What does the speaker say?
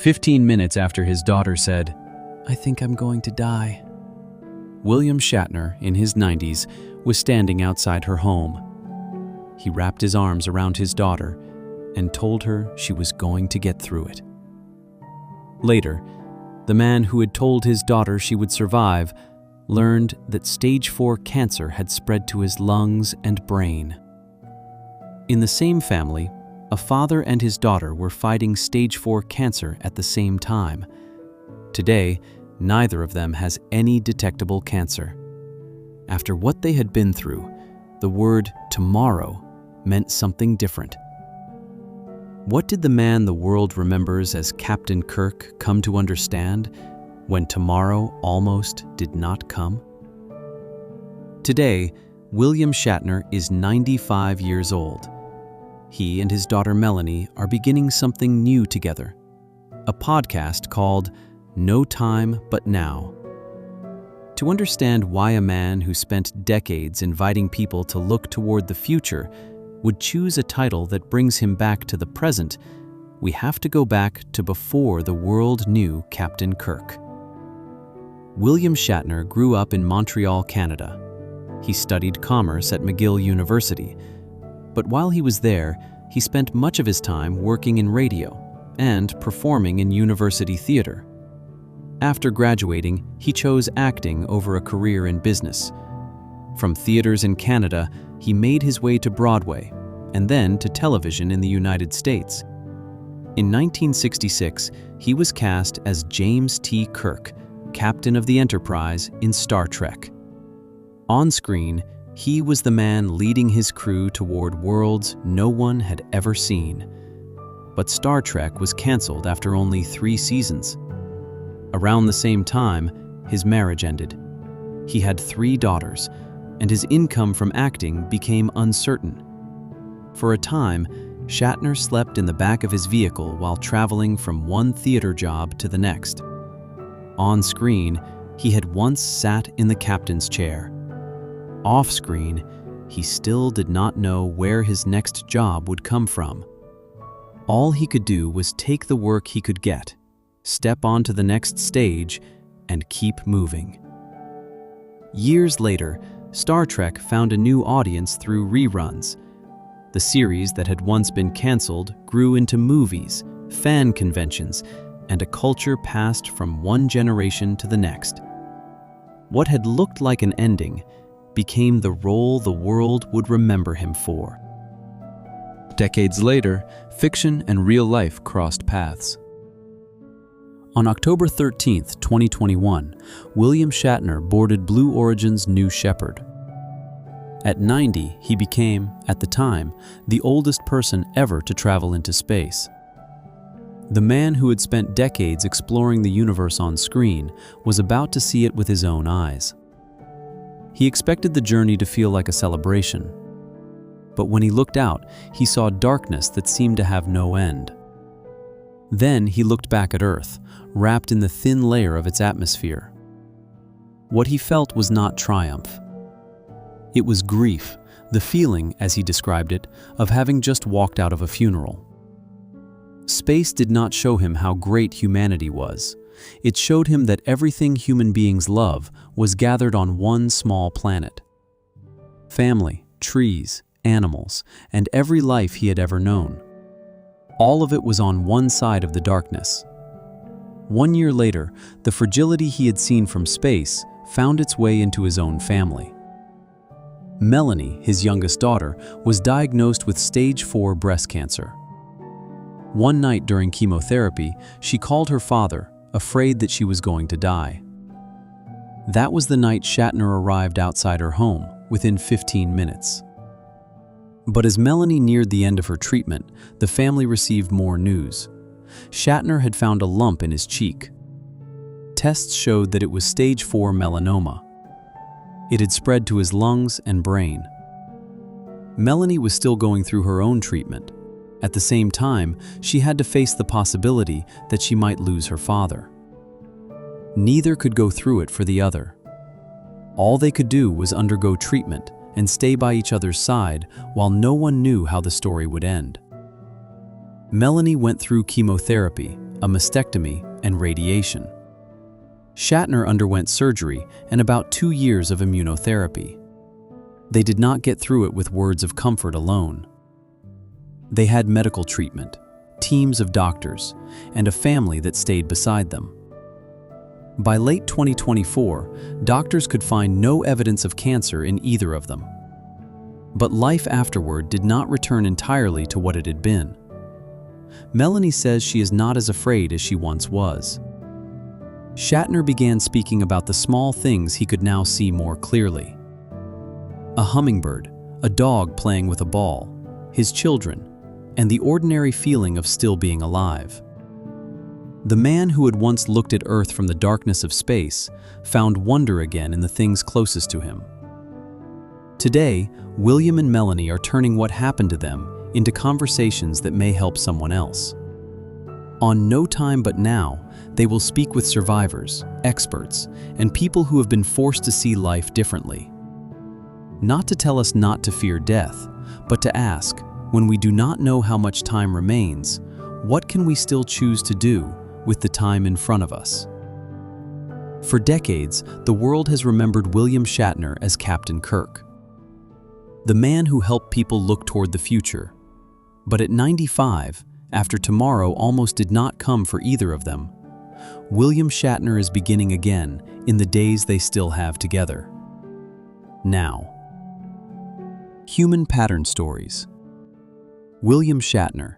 15 minutes after his daughter said, "I think I'm going to die." William Shatner, in his 90s, was standing outside her home. He wrapped his arms around his daughter and told her she was going to get through it. Later, the man who had told his daughter she would survive learned that stage 4 cancer had spread to his lungs and brain. In the same family, a father and his daughter were fighting stage 4 cancer at the same time. Today, neither of them has any detectable cancer. After what they had been through, the word tomorrow meant something different. What did the man the world remembers as Captain Kirk come to understand when tomorrow almost did not come? Today, William Shatner is 95 years old. He and his daughter Melanie are beginning something new together, a podcast called No Time But Now. To understand why a man who spent decades inviting people to look toward the future would choose a title that brings him back to the present, we have to go back to before the world knew Captain Kirk. William Shatner grew up in Montreal, Canada. He studied commerce at McGill University, but while he was there, he spent much of his time working in radio and performing in university theater. After graduating, he chose acting over a career in business. From theaters in Canada, he made his way to Broadway and then to television in the United States. In 1966, he was cast as James T. Kirk, captain of the Enterprise in Star Trek. On screen, he was the man leading his crew toward worlds no one had ever seen. But Star Trek was canceled after only 3 seasons. Around the same time, his marriage ended. He had 3 daughters, and his income from acting became uncertain. For a time, Shatner slept in the back of his vehicle while traveling from one theater job to the next. On screen, he had once sat in the captain's chair. Off screen, he still did not know where his next job would come from. All he could do was take the work he could get, step onto the next stage, and keep moving. Years later, Star Trek found a new audience through reruns. The series that had once been canceled grew into movies, fan conventions, and a culture passed from one generation to the next. What had looked like an ending became the role the world would remember him for. Decades later, fiction and real life crossed paths. On October 13, 2021, William Shatner boarded Blue Origin's New Shepard. At 90, he became, at the time, the oldest person ever to travel into space. The man who had spent decades exploring the universe on screen was about to see it with his own eyes. He expected the journey to feel like a celebration. But when he looked out, he saw darkness that seemed to have no end. Then he looked back at Earth, wrapped in the thin layer of its atmosphere. What he felt was not triumph. It was grief, the feeling, as he described it, of having just walked out of a funeral. Space did not show him how great humanity was. It showed him that everything human beings love was gathered on one small planet. Family, trees, animals, and every life he had ever known. All of it was on one side of the darkness. 1 year later, the fragility he had seen from space found its way into his own family. Melanie, his youngest daughter, was diagnosed with stage 4 breast cancer. One night during chemotherapy, she called her father, afraid that she was going to die. That was the night Shatner arrived outside her home, within 15 minutes. But as Melanie neared the end of her treatment, the family received more news. Shatner had found a lump in his cheek. Tests showed that it was stage 4 melanoma. It had spread to his lungs and brain. Melanie was still going through her own treatment. At the same time, she had to face the possibility that she might lose her father. Neither could go through it for the other. All they could do was undergo treatment and stay by each other's side while no one knew how the story would end. Melanie went through chemotherapy, a mastectomy, and radiation. Shatner underwent surgery and about 2 years of immunotherapy. They did not get through it with words of comfort alone. They had medical treatment, teams of doctors, and a family that stayed beside them. By late 2024, doctors could find no evidence of cancer in either of them. But life afterward did not return entirely to what it had been. Melanie says she is not as afraid as she once was. Shatner began speaking about the small things he could now see more clearly. A hummingbird, a dog playing with a ball, his children, and the ordinary feeling of still being alive. The man who had once looked at Earth from the darkness of space found wonder again in the things closest to him. Today, William and Melanie are turning what happened to them into conversations that may help someone else. On No Time But Now, they will speak with survivors, experts, and people who have been forced to see life differently. Not to tell us not to fear death, but to ask, when we do not know how much time remains, what can we still choose to do with the time in front of us? For decades, the world has remembered William Shatner as Captain Kirk, the man who helped people look toward the future. But at 95, after tomorrow almost did not come for either of them, William Shatner is beginning again in the days they still have together. Now. Human pattern stories. William Shatner,